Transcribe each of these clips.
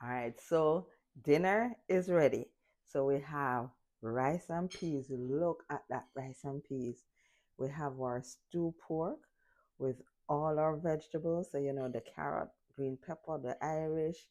All right, so dinner is ready. So we have rice and peas. Look at that rice and peas. We have our stew pork with all our vegetables. So, the carrot, green pepper, the Irish.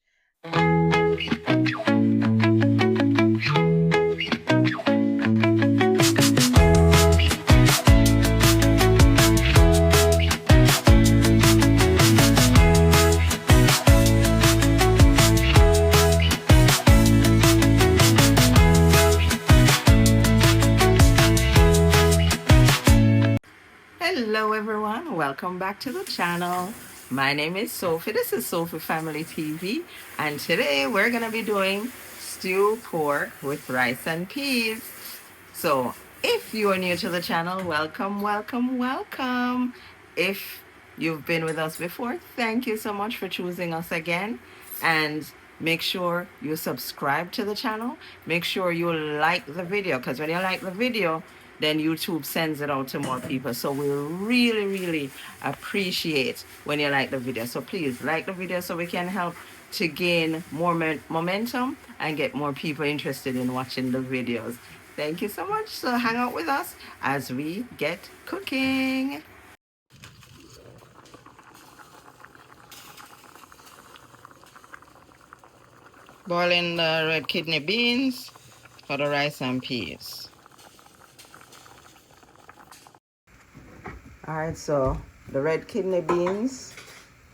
Hello everyone, welcome back to the channel. My name is Sophie. This is Sophie Family TV, and today we're gonna be doing stew pork with rice and peas. So if you are new to the channel, welcome, welcome, welcome. If you've been with us before, thank you so much for choosing us again. And make sure you subscribe to the channel. Make sure you like the video, because when you like the video, then YouTube sends it out to more people. So we really, really appreciate when you like the video. So please like the video so we can help to gain more momentum and get more people interested in watching the videos. Thank you so much. So hang out with us as we get cooking. Boiling the red kidney beans for the rice and peas. All right, so the red kidney beans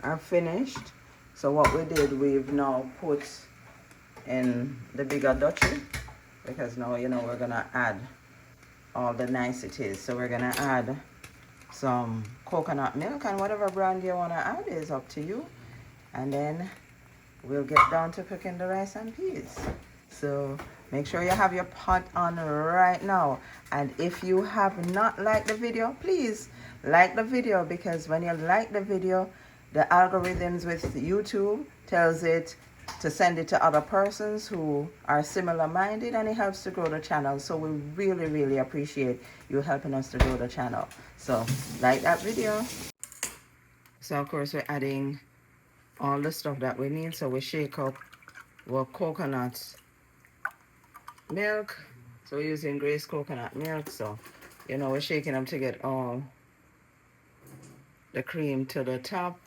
are finished. So what we did, we've now put in the bigger dutchie, because now we're gonna add all the niceties. So we're gonna add some coconut milk, and whatever brand you want to add is up to you. And then we'll get down to cooking the rice and peas. So make sure you have your pot on right now. And if you have not liked the video, please like the video, because when you like the video, the algorithms with YouTube tells it to send it to other persons who are similar minded, and it helps to grow the channel. So we really, really appreciate you helping us to grow the channel. So like that video. So of course we're adding all the stuff that we need. So we shake up our coconut milk. So we're using Grace coconut milk. So we're shaking them to get all the cream to the top.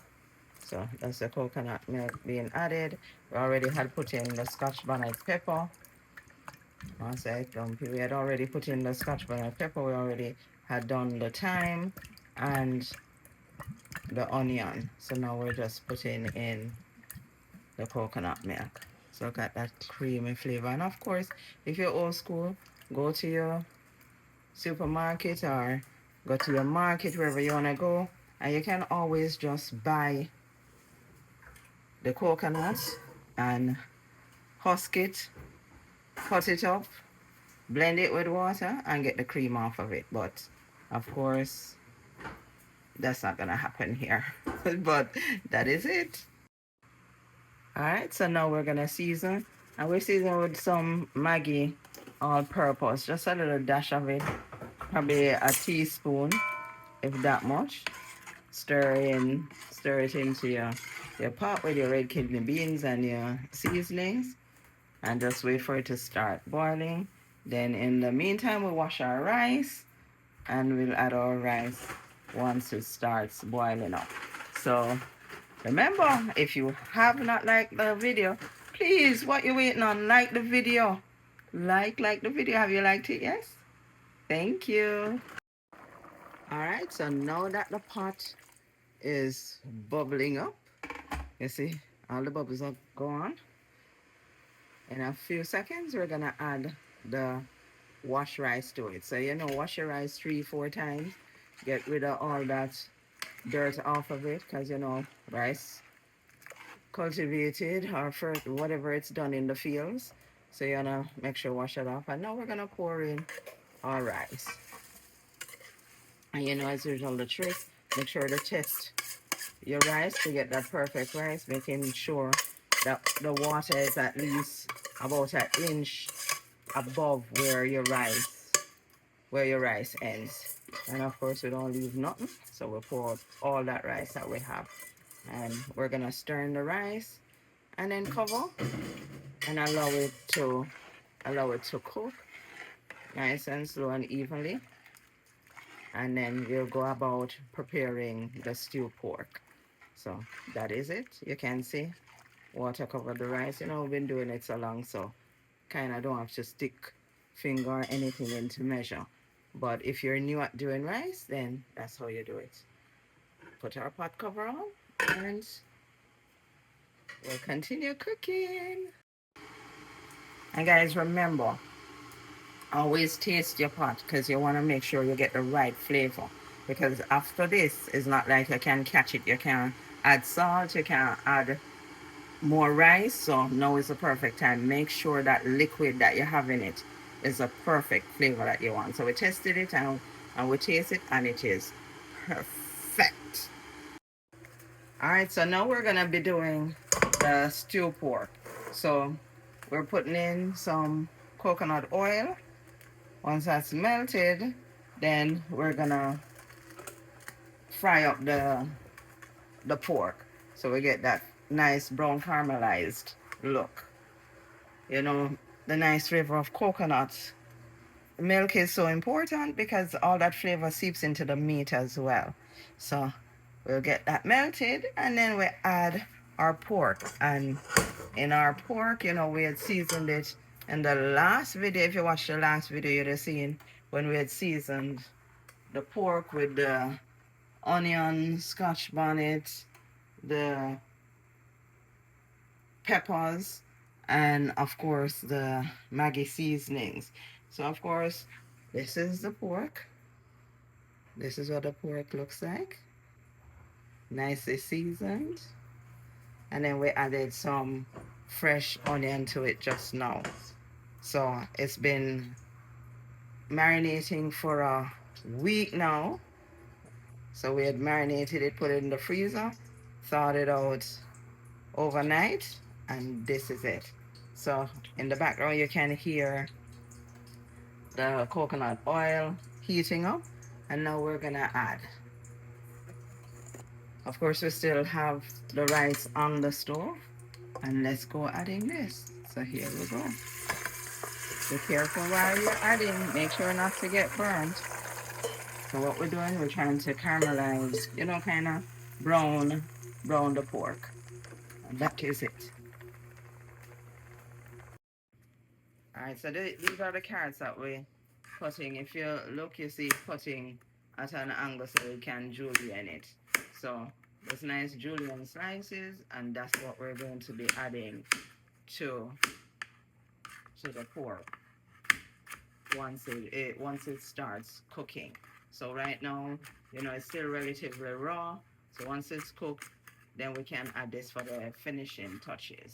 So that's the coconut milk being added. We already had put in the Scotch bonnet pepper. We had already put in the Scotch bonnet pepper. We already had done the thyme and the onion. So now we're just putting in the coconut milk. So got that creamy flavor. And of course, if you're old school, go to your supermarket or go to your market, wherever you want to go, and you can always just buy the coconut and husk it, cut it up, blend it with water, and get the cream off of it. But of course, that's not gonna happen here. But that is it. All right, so now we're gonna season, and we're seasoning with some Maggi all-purpose, just a little dash of it, probably a teaspoon, if that much. Stir it into your pot with your red kidney beans and your seasonings, and just wait for it to start boiling. Then in the meantime, we'll wash our rice, and we'll add our rice once it starts boiling up. So remember, if you have not liked the video, please, what you waiting on? Like the video. Like the video. Have you liked it? Yes? Thank you. All right, so now that the pot is bubbling up, you see, all the bubbles are gone. In a few seconds, we're gonna add the wash rice to it. So, wash your rice 3-4 times. Get rid of all that dirt off of it, because, rice cultivated or for whatever it's done in the fields. So you wanna make sure wash it off. And now we're gonna pour in our rice. And as usual, the trick, make sure to test your rice to get that perfect rice, making sure that the water is at least about an inch above where your rice ends. And of course we don't leave nothing, so we'll pour out all that rice that we have, and we're gonna stir in the rice. and then cover and allow it to cook nice and slow and evenly. And then we'll go about preparing the stew pork. So that is it. You can see water cover the rice. You know, we've been doing it so long, so kind of don't have to stick finger or anything into measure. But if you're new at doing rice, then that's how you do it. Put our pot cover on and we'll continue cooking. And guys, remember, always taste your pot because you want to make sure you get the right flavor. Because after this, it's not like you can catch it. You can add salt, you can add more rice. So now is the perfect time. Make sure that liquid that you have in it is a perfect flavor that you want. So we tested it and we taste it and it is perfect. All right, so now we're gonna be doing the stew pork. So we're putting in some coconut oil. Once that's melted, then we're gonna fry up the pork so we get that nice brown caramelized look. You know, the nice flavor of coconut milk is so important because all that flavor seeps into the meat as well. So we'll get that melted and then we add our pork. And in our pork, you know, we had seasoned it in the last video. If you watched the last video, you'd have seen when we had seasoned the pork with the onion, Scotch bonnet, the peppers, and of course the Maggi seasonings. So of course, this is the pork. This is what the pork looks like. Nicely seasoned. And then we added some fresh onion to it just now. So it's been marinating for a week now. So we had marinated it, put it in the freezer, thawed it out overnight, and this is it. So in the background you can hear the coconut oil heating up, and now we're gonna add. Of course, we still have the rice on the stove, and let's go adding this. So here we go. Be careful while you're adding, make sure not to get burnt. So what we're doing, we're trying to caramelize, you know, kind of brown the pork. And that is it. All right, so these are the carrots that we're cutting. If you look, you see cutting at an angle so you can julienne it. So those nice julienne slices, and that's what we're going to be adding to the pork once it starts cooking. So right now, you know, it's still relatively raw. So once it's cooked, then we can add this for the finishing touches.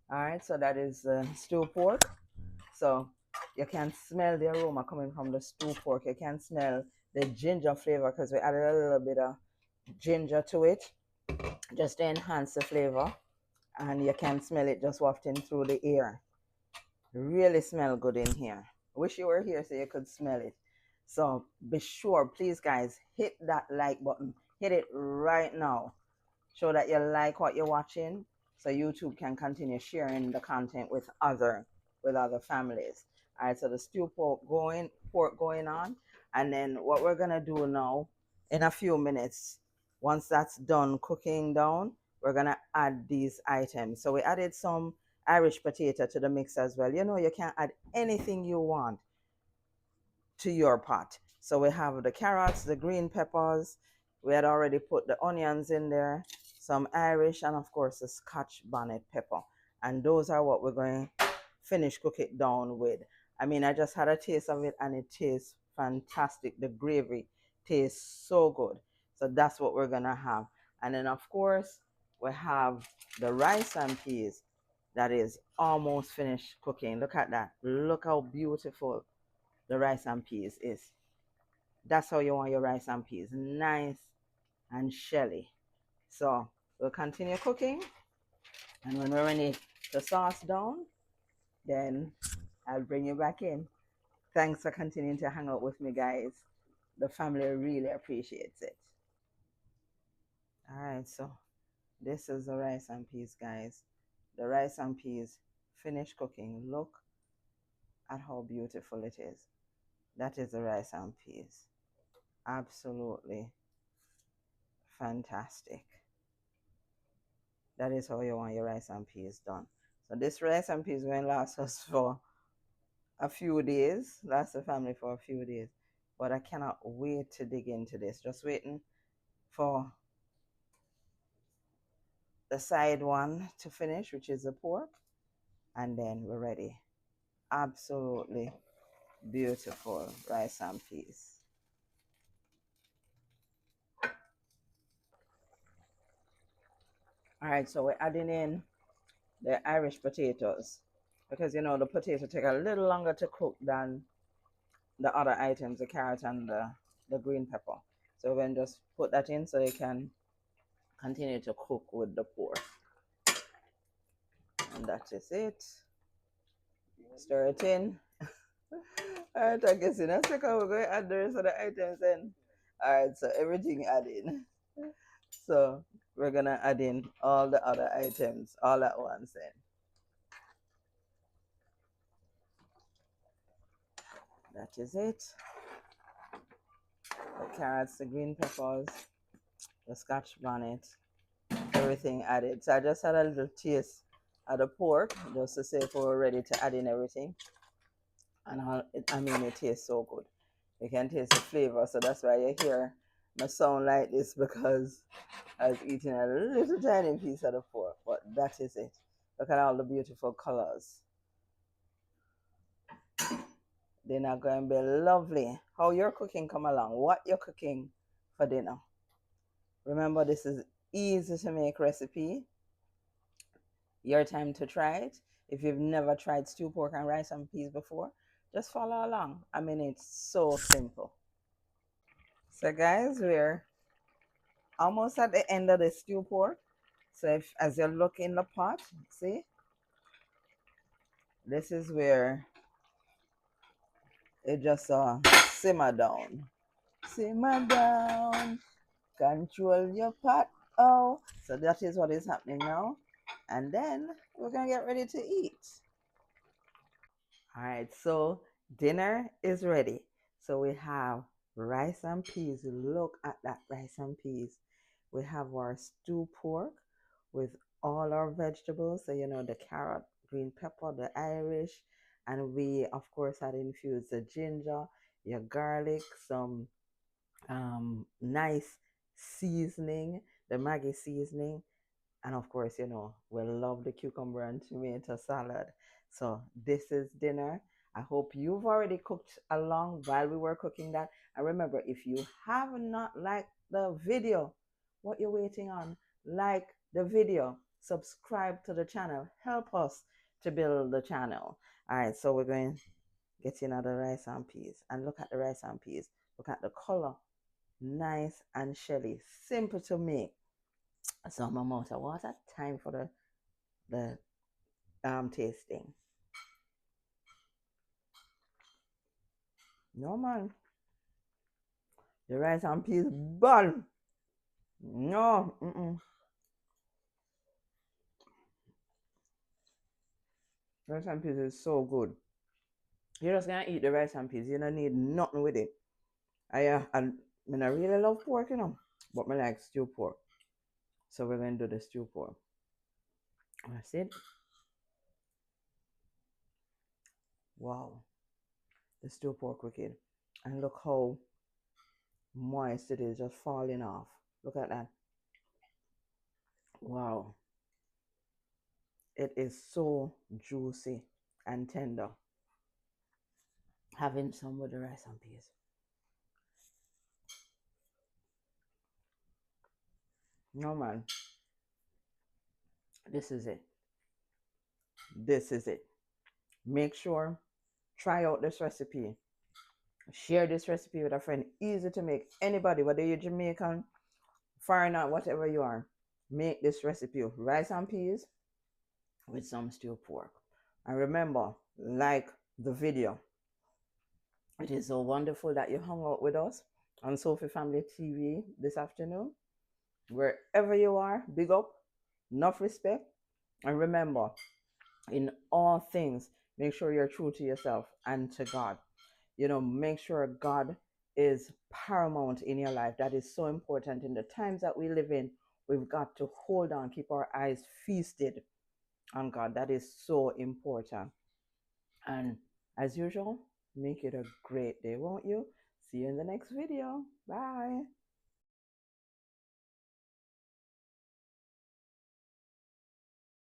All right, so that is stew pork. So you can smell the aroma coming from the stew pork. You can smell the ginger flavor because we added a little bit of ginger to it just to enhance the flavor. And you can smell it just wafting through the air. Really smell good in here. Wish you were here so you could smell it. So be sure, please guys, hit that like button. Hit it right now. Show that you like what you're watching so YouTube can continue sharing the content with other families. All right, so the stew pork going on. And then what we're gonna do now in a few minutes, once that's done cooking down, we're gonna add these items. So we added some Irish potato to the mix as well. You know, you can add anything you want to your pot. So we have the carrots, the green peppers. We had already put the onions in there, some Irish, and of course the Scotch bonnet pepper. And those are what we're going to finish cook it down with. I mean, I just had a taste of it and it tastes fantastic. The gravy tastes so good. So that's what we're going to have. And then of course, we have the rice and peas. that is almost finished cooking. Look at that. Look how beautiful the rice and peas is. That's how you want your rice and peas. Nice and shelly. So we'll continue cooking. And when we're ready to sauce down, then I'll bring you back in. Thanks for continuing to hang out with me, guys. The family really appreciates it. All right, so this is the rice and peas, guys. The rice and peas finished cooking. Look at how beautiful it is. That is the rice and peas. Absolutely fantastic. That is how you want your rice and peas done. So this rice and peas going to last us for a few days. Last the family for a few days. But I cannot wait to dig into this. Just waiting for the side one to finish, which is the pork. And then we're ready. Absolutely beautiful rice and peas. All right, so we're adding in the Irish potatoes because you know the potato take a little longer to cook than the other items, the carrot and the green pepper. So we're going to just put that in so you can continue to cook with the pork. And that is it. Stir it in. All right, I guess in a second we're going to add the rest of the items in. All right, so everything added. So we're going to add in all the other items all at once then. That is it. The carrots, the green peppers, the Scotch bonnet, everything added. So I just had a little taste of the pork just to say if we were ready to add in everything. And I mean, it tastes so good. You can taste the flavor. So that's why you hear my sound like this because I was eating a little tiny piece of the pork. But that is it. Look at all the beautiful colors. They're not going to be lovely. How your cooking come along? What you're cooking for dinner? Remember, this is easy to make recipe. Your time to try it. If you've never tried stew pork and rice and peas before, just follow along. I mean, it's so simple. So guys, we're almost at the end of the stew pork. So if as you look in the pot, see, this is where it just simmer down. Simmer down. Control your pot. Oh, so that is what is happening now. And then we're gonna get ready to eat. All right, so dinner is ready. So we have rice and peas. Look at that rice and peas. We have our stew pork with all our vegetables. So, you know, the carrot, green pepper, the Irish. And we, of course, had infused the ginger, your garlic, some nice seasoning, the Maggi seasoning, and of course, you know, we love the cucumber and tomato salad. So this is dinner. I hope you've already cooked along while we were cooking that. And remember, if you have not liked the video, what you're waiting on, like the video, subscribe to the channel, help us to build the channel. All right, so we're going to get in the rice and peas. And look at the rice and peas. Look at the color. Nice and shelly. Simple to make. So my mouth of water. Time for the tasting. No man. The rice and peas bun. No. Rice and peas is so good. You're just gonna eat the rice and peas. You don't need nothing with it. I really love pork, you know, but I like stew pork. So we're gonna do the stew pork. That's it. Wow. The stew pork wicked. And look how moist it is, just falling off. Look at that. Wow. It is so juicy and tender. Having some with the rice and peas. No man. This is it. this is it. Make sure, try out this recipe. Share this recipe with a friend. Easy to make. Anybody, whether you're Jamaican, foreigner, whatever you are, make this recipe. Rice and peas with some stewed pork. And remember, like the video. It is so wonderful that you hung out with us on Sophie Family TV this afternoon. Wherever you are, big up, enough respect. And remember, in all things, make sure you're true to yourself and to God. Make sure God is paramount in your life. That is so important in the times that we live in. We've got to hold on, keep our eyes feasted on God. That is so important. And as usual, make it a great day, won't you? See you in the next video. Bye.